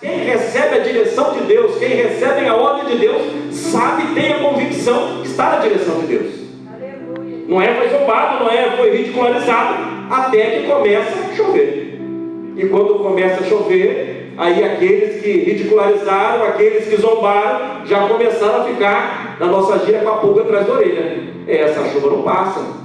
Quem recebe a direção de Deus, quem recebe a ordem de Deus, sabe, tem a convicção que está na direção de Deus. Aleluia. Não foi zombado, foi ridicularizado, até que começa a chover. E quando começa a chover, aí aqueles que ridicularizaram, aqueles que zombaram, já começaram a ficar na nossa gíria com a pulga atrás da orelha. Essa chuva não passa.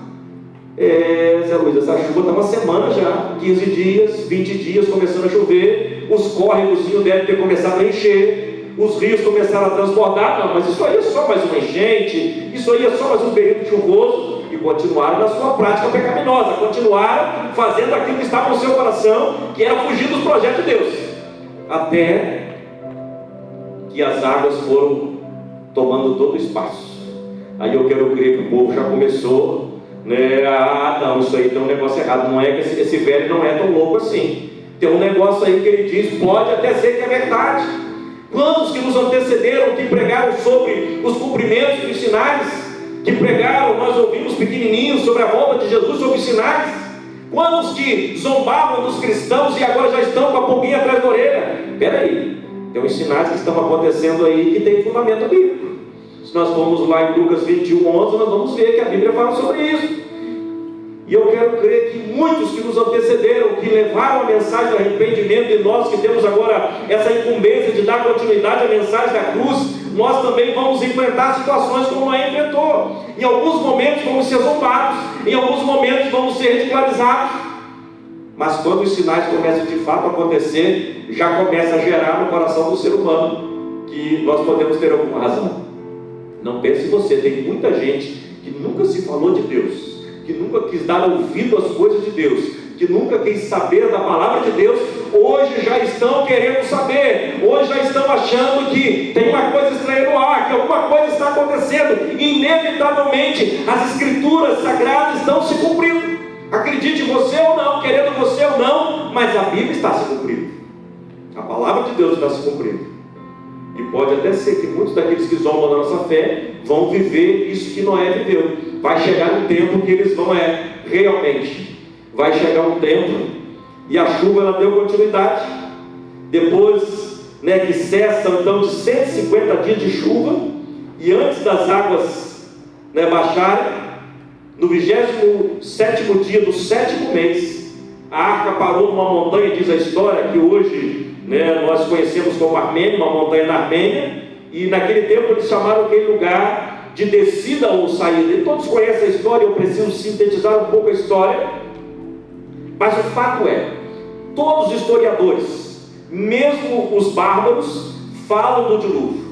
Zé Luiz, essa chuva está uma semana já, 15 dias, 20 dias começando a chover, os córregozinhos devem ter começado a encher, os rios começaram a transbordar. Não, mas isso aí é só mais uma enchente, isso aí é só mais um período chuvoso. E continuaram na sua prática pecaminosa, continuaram fazendo aquilo que estava no seu coração, que era fugir dos projetos de Deus, até que as águas foram tomando todo o espaço. Aí eu quero crer que o povo já começou, não, isso aí tem um negócio errado, não é que esse velho não é tão louco assim, tem um negócio aí que ele diz, pode até ser que é verdade. Quantos que nos antecederam, que pregaram sobre os cumprimentos dos sinais, que pregaram, nós ouvimos pequenininhos sobre a volta de Jesus, sobre os sinais. Quantos que zombavam dos cristãos e agora já estão com a pulguinha atrás da orelha? Espera aí, tem uns sinais que estão acontecendo aí que tem fundamento bíblico. Se nós formos lá em Lucas 21, 11, nós vamos ver que a Bíblia fala sobre isso. E eu quero crer que muitos que nos antecederam, que levaram a mensagem do arrependimento, e nós que temos agora essa incumbência de dar continuidade à mensagem da cruz, nós também vamos enfrentar situações como Noé enfrentou. Em alguns momentos vamos ser zombados, em alguns momentos vamos ser ridicularizados. Mas quando os sinais começam de fato a acontecer, já começa a gerar no coração do ser humano que nós podemos ter alguma razão. Não pense você, tem muita gente que nunca se falou de Deus, que nunca quis dar ouvido às coisas de Deus, que nunca quis saber da palavra de Deus, hoje já estão querendo saber, hoje já estão achando que tem uma coisa estranha no ar, que alguma coisa está acontecendo, e inevitavelmente as escrituras sagradas estão se cumprindo. Acredite você ou não, querendo você ou não, mas a Bíblia está se cumprindo, a palavra de Deus está se cumprindo. E pode até ser que muitos daqueles que zombam da nossa fé vão viver isso que Noé viveu. Vai chegar um tempo que eles vão realmente. Vai chegar um tempo, e a chuva ela deu continuidade. Depois que cessam então de 150 dias de chuva, e antes das águas baixarem, no 27º dia do 7º mês, a arca parou numa montanha, diz a história, que hoje nós conhecemos como Armênia, uma montanha na Armênia, e naquele tempo eles chamaram aquele lugar de descida ou saída. E todos conhecem a história, eu preciso sintetizar um pouco a história, mas o fato todos os historiadores, mesmo os bárbaros, falam do dilúvio.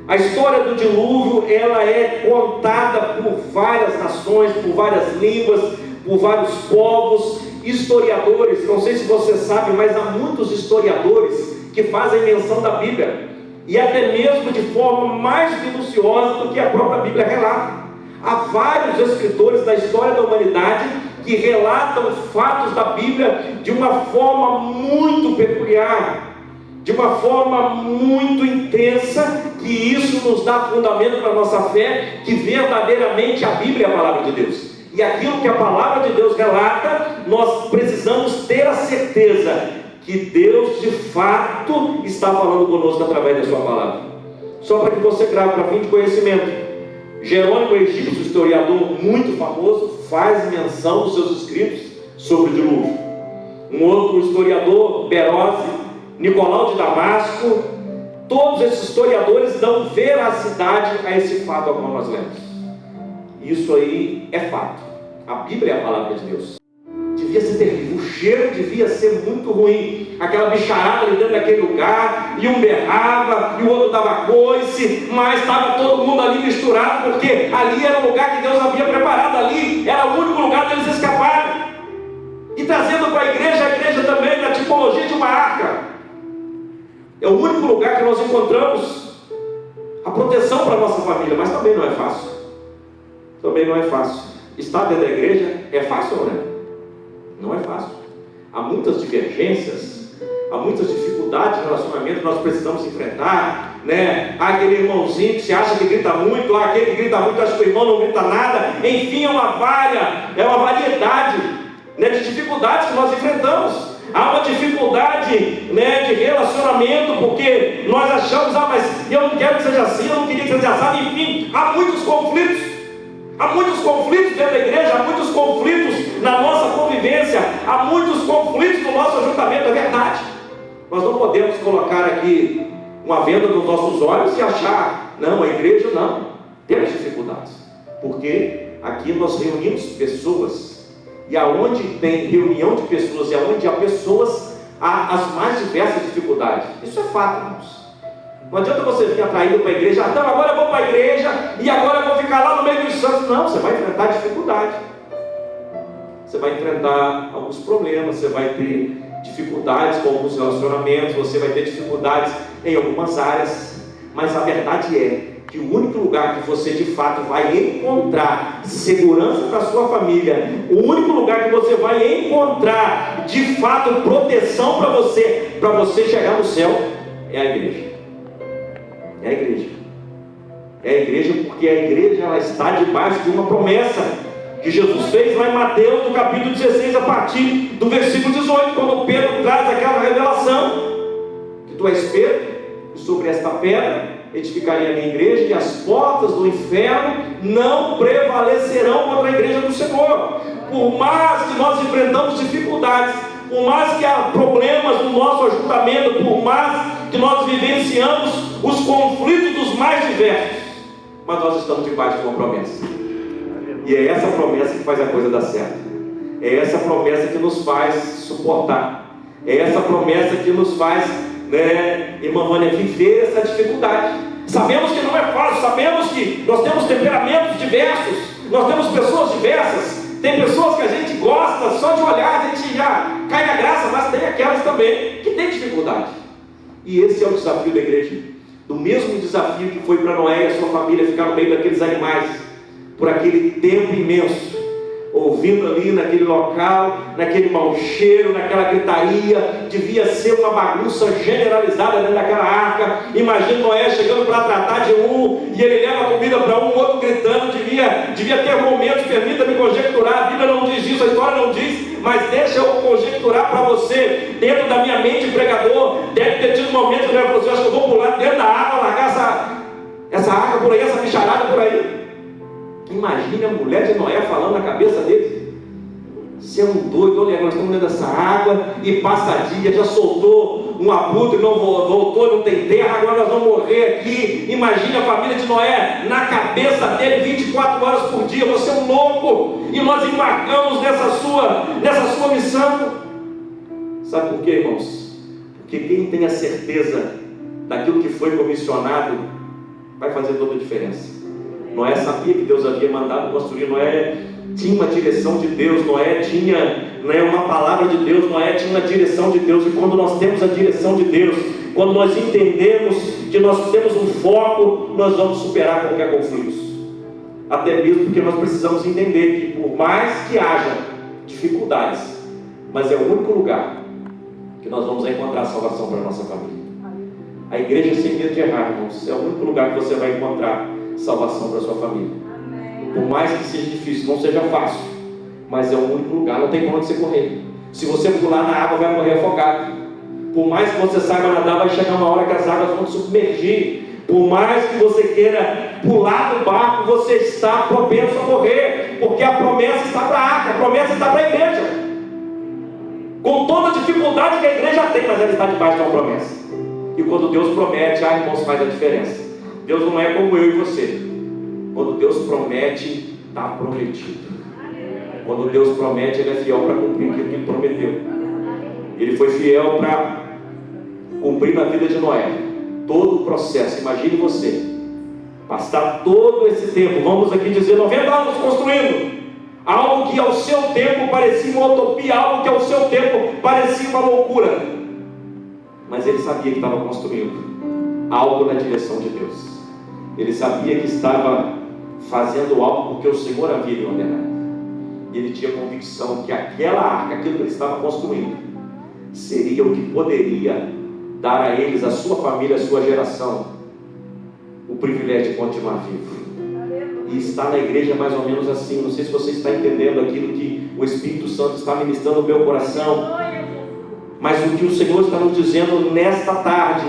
A história do dilúvio ela é contada por várias nações, por várias línguas, por vários povos. Historiadores, não sei se você sabe, mas há muitos historiadores que fazem menção da Bíblia, e até mesmo de forma mais minuciosa do que a própria Bíblia relata. Há vários escritores da história da humanidade que relatam fatos da Bíblia de uma forma muito peculiar, de uma forma muito intensa, que isso nos dá fundamento para a nossa fé, que verdadeiramente a Bíblia é a palavra de Deus. E aquilo que a palavra de Deus relata, nós precisamos ter a certeza que Deus de fato está falando conosco através da sua palavra. Só para que você grave para fim de conhecimento, Jerônimo egípcio, historiador muito famoso, faz menção nos seus escritos sobre o dilúvio. Um outro historiador, Berozzi, Nicolau de Damasco, todos esses historiadores dão veracidade a esse fato ao qual nós lemos. Isso aí é fato. A Bíblia é a palavra de Deus. Devia ser terrível, o cheiro devia ser muito ruim. Aquela bicharada ali dentro daquele lugar, e um berrava, e o outro dava coice, mas estava todo mundo ali misturado, porque ali era o lugar que Deus havia preparado, ali era o único lugar deles escaparem. E trazendo para a igreja também na tipologia de uma arca. É o único lugar que nós encontramos a proteção para a nossa família, mas também não é fácil. Também não é fácil. Estar dentro da igreja é fácil ou não é? Não é fácil. Há muitas divergências, há muitas dificuldades no relacionamento que nós precisamos enfrentar, Há aquele irmãozinho que se acha que grita muito, há aquele que grita muito, acha que o irmão não grita nada. Enfim, é uma variedade de dificuldades que nós enfrentamos. há uma dificuldade, né, de relacionamento, porque nós achamos, mas eu não quero que seja assim, eu não queria que seja assim, enfim, há muitos conflitos. Há muitos conflitos dentro da igreja, há muitos conflitos na nossa convivência, há muitos conflitos no nosso ajuntamento, é verdade. Nós não podemos colocar aqui uma venda nos nossos olhos e achar, não, a igreja não. Temos dificuldades, porque aqui nós reunimos pessoas, e aonde tem reunião de pessoas e aonde há pessoas, há as mais diversas dificuldades. Isso é fato, irmãos. Não adianta você vir atraído para a igreja, então agora eu vou para a igreja e agora eu vou ficar lá no meio dos santos. Não, você vai enfrentar dificuldade. Você vai enfrentar alguns problemas, você vai ter dificuldades com alguns relacionamentos, você vai ter dificuldades em algumas áreas. Mas a verdade é que o único lugar que você de fato vai encontrar segurança para a sua família, o único lugar que você vai encontrar de fato proteção para você chegar no céu, é a igreja. É a igreja. É a igreja, porque a igreja ela está debaixo de uma promessa que Jesus fez lá em Mateus, no capítulo 16, a partir do versículo 18, quando Pedro traz aquela revelação, que tu és Pedro, e sobre esta pedra edificarei a minha igreja, e as portas do inferno não prevalecerão contra a igreja do Senhor. Por mais que nós enfrentamos dificuldades, por mais que há problemas no nosso ajuntamento, por mais que nós vivenciamos os conflitos dos mais diversos, mas nós estamos debaixo de uma promessa, e é essa promessa que faz a coisa dar certo, é essa promessa que nos faz suportar, é essa promessa que nos faz, né, irmã Vânia, viver essa dificuldade. Sabemos que não é fácil, sabemos que nós temos temperamentos diversos, nós temos pessoas diversas. Tem pessoas que a gente gosta só de olhar, a gente já cai na graça, mas tem aquelas também que tem dificuldade. E esse é o desafio da igreja. Do mesmo desafio que foi para Noé e a sua família ficar no meio daqueles animais, por aquele tempo imenso, ouvindo ali naquele local, naquele mau cheiro, naquela gritaria, devia ser uma bagunça generalizada dentro daquela arca. Imagina Noé chegando para tratar de um, e ele leva a comida para um, outro gritando, devia ter momentos, permita-me conjecturar, a Bíblia não diz isso, a história não diz, mas deixa eu conjecturar para você, dentro da minha mente, pregador, deve ter tido momentos que ele falou assim, acho que eu vou pular dentro da água, largar essa arca por aí, essa bicharada por aí. Imagine a mulher de Noé falando na cabeça dele, você é um doido, olha, nós estamos dentro dessa água, e passa dia, já soltou um abutre, não voltou, não tem terra, agora nós vamos morrer aqui. Imagine a família de Noé na cabeça dele 24 horas por dia, você é um louco, e nós embarcamos nessa sua missão. Sabe por quê, irmãos? Porque quem tem a certeza daquilo que foi comissionado, vai fazer toda a diferença. Noé sabia que Deus havia mandado construir, Noé tinha uma direção de Deus, Noé tinha, né, uma palavra de Deus, Noé tinha uma direção de Deus. E quando nós temos a direção de Deus, quando nós entendemos que nós temos um foco, nós vamos superar qualquer conflito. Até mesmo porque nós precisamos entender que por mais que haja dificuldades, mas é o único lugar que nós vamos encontrar salvação para a nossa família. A igreja sem medo de errar, irmãos, é o único lugar que você vai encontrar salvação para a sua família. Amém. Por mais que seja difícil, não seja fácil, mas é o único lugar, não tem para onde você correr. Se você pular na água, vai morrer afogado. Por mais que você saiba nadar, vai chegar uma hora que as águas vão te submergir. Por mais que você queira pular do barco, você está propenso a morrer, porque a promessa está para a arca, a promessa está para a igreja. Com toda a dificuldade que a igreja tem, mas ela está debaixo de uma promessa. E quando Deus promete, irmãos, faz a diferença. Deus não é como eu e você. Quando Deus promete, está prometido. Quando Deus promete, Ele é fiel para cumprir aquilo que Ele prometeu. Ele foi fiel para cumprir na vida de Noé todo o processo. Imagine você passar todo esse tempo, vamos aqui dizer 90 anos construindo algo que ao seu tempo parecia uma utopia, algo que ao seu tempo parecia uma loucura, mas ele sabia que estava construindo algo na direção de Deus. Ele sabia que estava fazendo algo porque o Senhor havia lhe ordenado. E ele tinha convicção que aquela arca, aquilo que ele estava construindo, seria o que poderia dar a eles, a sua família, a sua geração, o privilégio de continuar vivo. E está na igreja mais ou menos assim. Não sei se você está entendendo aquilo que o Espírito Santo está ministrando no meu coração. Mas o que o Senhor está nos dizendo nesta tarde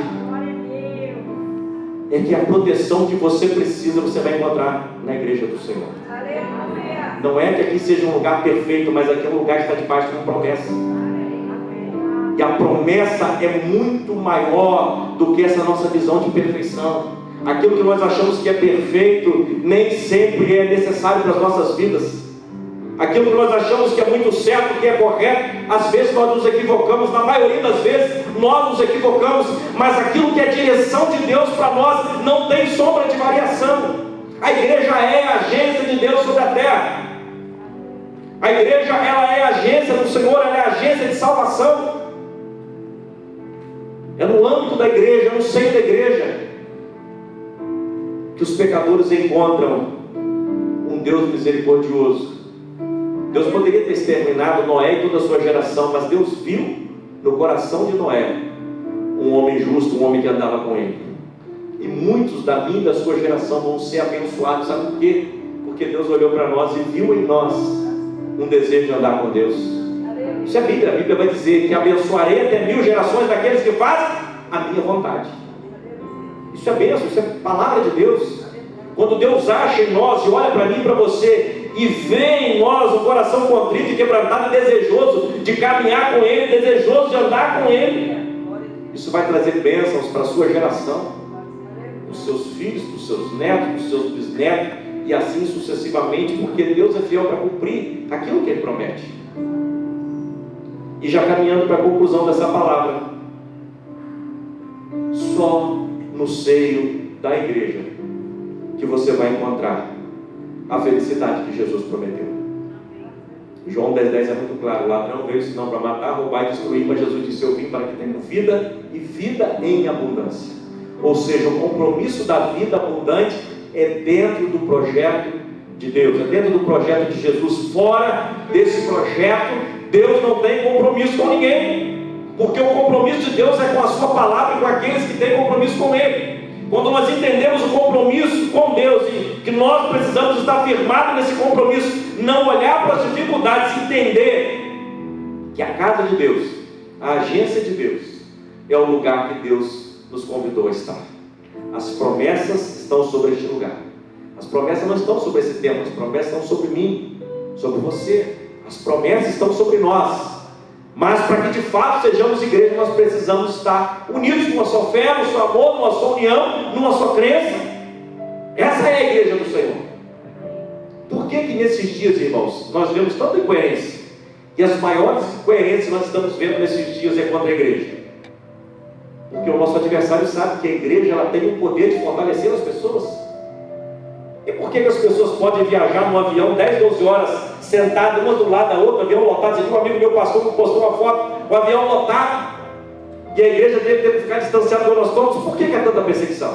é que a proteção que você precisa, você vai encontrar na igreja do Senhor. Não é que aqui seja um lugar perfeito, mas aqui é um lugar que está debaixo de uma promessa. E a promessa é muito maior do que essa nossa visão de perfeição. Aquilo que nós achamos que é perfeito, nem sempre é necessário para as nossas vidas. Aquilo que nós achamos que é muito certo, que é correto, às vezes nós nos equivocamos, na maioria das vezes nós nos equivocamos, mas aquilo que é direção de Deus para nós não tem sombra de variação. A igreja é a agência de Deus sobre a terra. A igreja, ela é a agência do Senhor, ela é a agência de salvação. É no âmbito da igreja, é no seio da igreja, que os pecadores encontram um Deus misericordioso. Deus poderia ter exterminado Noé e toda a sua geração, mas Deus viu no coração de Noé um homem justo, um homem que andava com ele. E muitos da minha e da sua geração vão ser abençoados. Sabe por quê? Porque Deus olhou para nós e viu em nós um desejo de andar com Deus. Isso é a Bíblia. A Bíblia vai dizer que abençoarei até 1000 gerações daqueles que fazem a minha vontade. Isso é bênção, isso é palavra de Deus. Quando Deus acha em nós e olha para mim e para você e vê em nós um coração contrito e quebrantado e desejoso de caminhar com Ele, desejoso de andar com Ele, isso vai trazer bênçãos para a sua geração, para os seus filhos, para os seus netos, para os seus bisnetos, e assim sucessivamente, porque Deus é fiel para cumprir aquilo que Ele promete. E já caminhando para a conclusão dessa palavra, só no seio da igreja que você vai encontrar a felicidade que Jesus prometeu. João 10,10 é muito claro: o ladrão veio senão para matar, roubar e destruir, mas Jesus disse: eu vim para que tenham vida e vida em abundância. Ou seja, o compromisso da vida abundante é dentro do projeto de Deus, é dentro do projeto de Jesus. Fora desse projeto, Deus não tem compromisso com ninguém, porque o compromisso de Deus é com a sua palavra e com aqueles que têm compromisso com Ele. Quando nós entendemos o compromisso com Deus e que nós precisamos estar firmados nesse compromisso, não olhar para as dificuldades, entender que a casa de Deus, a agência de Deus, é o lugar que Deus nos convidou a estar. As promessas estão sobre este lugar. As promessas não estão sobre esse templo, as promessas estão sobre mim, sobre você. As promessas estão sobre nós. Mas para que de fato sejamos igreja, nós precisamos estar unidos numa só fé, no seu amor, numa só união, numa só crença. Essa é a igreja do Senhor. Por que nesses dias, irmãos, nós vemos tanta incoerência? E as maiores incoerências que nós estamos vendo nesses dias é contra a igreja. Porque o nosso adversário sabe que a igreja ela tem o poder de fortalecer as pessoas. E por que as pessoas podem viajar num avião 10, 12 horas, sentadas uma do lado da outra, avião lotado? Um amigo meu pastor me postou uma foto, o avião lotado, e a igreja deve ter que ficar distanciada de nós todos. Por que é tanta perseguição?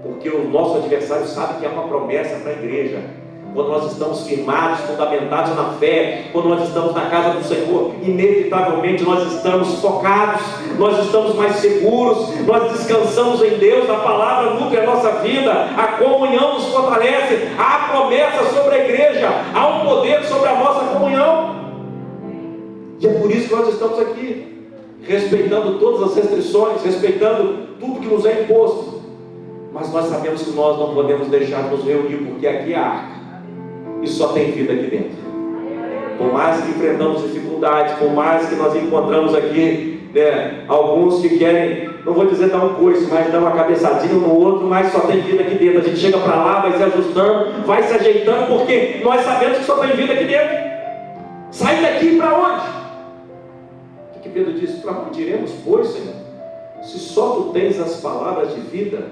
Porque o nosso adversário sabe que é uma promessa para a igreja. Quando nós estamos firmados, fundamentados na fé, quando nós estamos na casa do Senhor, inevitavelmente nós estamos focados, nós estamos mais seguros, nós descansamos em Deus, a palavra nutre a nossa vida, a comunhão nos fortalece, há promessa sobre a igreja, há um poder sobre a nossa comunhão. E é por isso que nós estamos aqui, respeitando todas as restrições, respeitando tudo que nos é imposto. Mas nós sabemos que nós não podemos deixar de nos reunir, porque aqui é a arca. E só tem vida aqui dentro. Por mais que enfrentamos dificuldades, por mais que nós encontramos aqui alguns que querem, não vou dizer dar um coice, mas dar uma cabeçadinha um no outro, mas só tem vida aqui dentro. A gente chega para lá, vai se ajustando, vai se ajeitando, porque nós sabemos que só tem vida aqui dentro. Sair daqui para onde? O que Pedro disse? Para onde iremos, pois, Senhor? Se só tu tens as palavras de vida,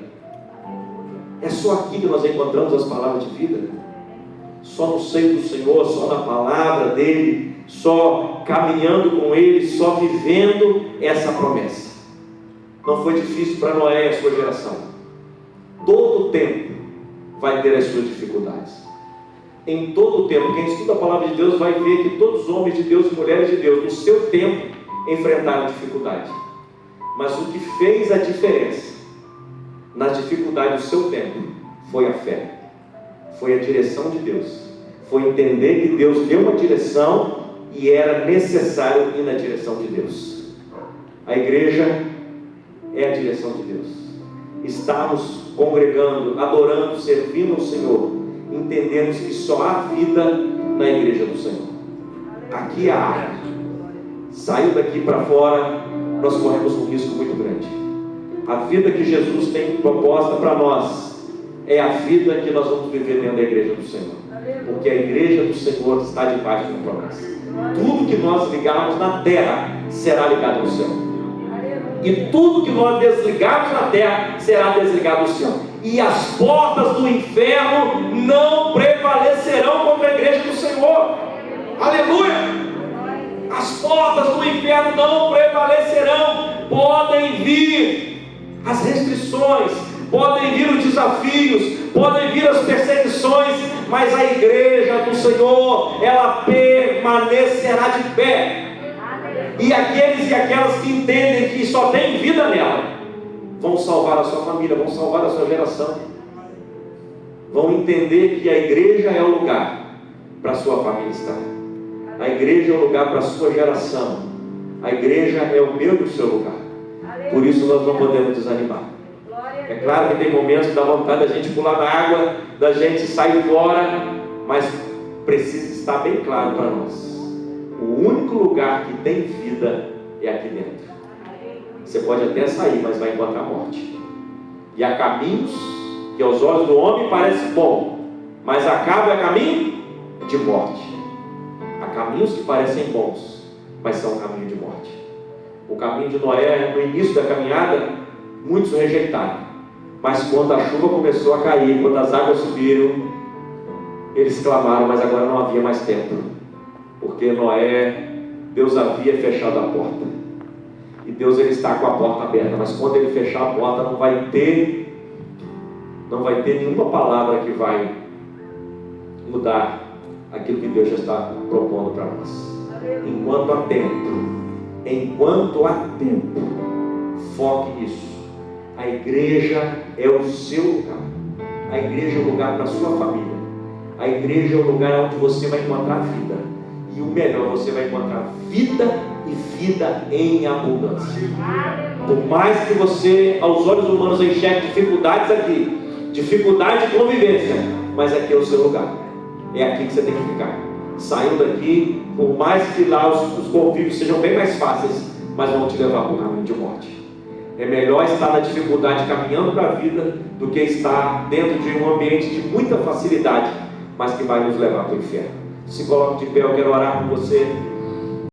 é só aqui que nós encontramos as palavras de vida. Só no seio do Senhor, só na palavra dEle, só caminhando com Ele, só vivendo essa promessa. Não foi difícil para Noé e a sua geração. Todo o tempo vai ter as suas dificuldades. Em todo o tempo, quem estuda a palavra de Deus vai ver que todos os homens de Deus e mulheres de Deus, no seu tempo, enfrentaram dificuldade. Mas o que fez a diferença nas dificuldades do seu tempo foi a fé. Foi a direção de Deus. Foi entender que Deus deu uma direção e era necessário ir na direção de Deus. A igreja é a direção de Deus. Estamos congregando, adorando, servindo ao Senhor, entendemos que só há vida na igreja do Senhor. Aqui há área. Saiu daqui para fora, nós corremos um risco muito grande. A vida que Jesus tem proposta para nós é a vida que nós vamos viver dentro da igreja do Senhor, porque a igreja do Senhor está debaixo da promessa. Tudo que nós ligarmos na terra será ligado no céu, e tudo que nós desligarmos na terra será desligado no céu, e as portas do inferno não prevalecerão contra a igreja do Senhor. Aleluia! As portas do inferno não prevalecerão. Podem vir as restrições, podem vir os desafios, podem vir as perseguições, mas a igreja do Senhor, ela permanecerá de pé. E aqueles e aquelas que entendem que só tem vida nela, vão salvar a sua família, vão salvar a sua geração, vão entender que a igreja é o lugar para a sua família estar. A igreja é o lugar para a sua geração. A igreja é o meu e o seu lugar. Por isso nós não podemos desanimar. É claro que tem momentos que dá vontade da gente pular na água, da gente sair fora, mas precisa estar bem claro para nós: o único lugar que tem vida é aqui dentro. Você pode até sair, mas vai encontrar morte. E há caminhos que aos olhos do homem parece bom, mas acaba é caminho de morte. Há caminhos que parecem bons, mas são um caminho de morte. O caminho de Noé, no início da caminhada, muitos rejeitaram. Mas quando a chuva começou a cair, quando as águas subiram, eles clamaram, mas agora não havia mais tempo. Porque Noé, Deus havia fechado a porta. E Deus, ele está com a porta aberta, mas quando ele fechar a porta, não vai ter nenhuma palavra que vai mudar aquilo que Deus já está propondo para nós. Enquanto há tempo, foque nisso. A igreja é o seu lugar. A igreja é o lugar para a sua família. A igreja é o lugar onde você vai encontrar vida. E o melhor, você vai encontrar vida e vida em abundância. Por mais que você, aos olhos humanos, enxergue dificuldades aqui, dificuldade de convivência, mas aqui é o seu lugar. É aqui que você tem que ficar. Saindo daqui, por mais que lá os convívios sejam bem mais fáceis, mas vão te levar para o caminho de morte. É melhor estar na dificuldade caminhando para a vida do que estar dentro de um ambiente de muita facilidade, mas que vai nos levar para o inferno. Se coloque de pé, eu quero orar por você.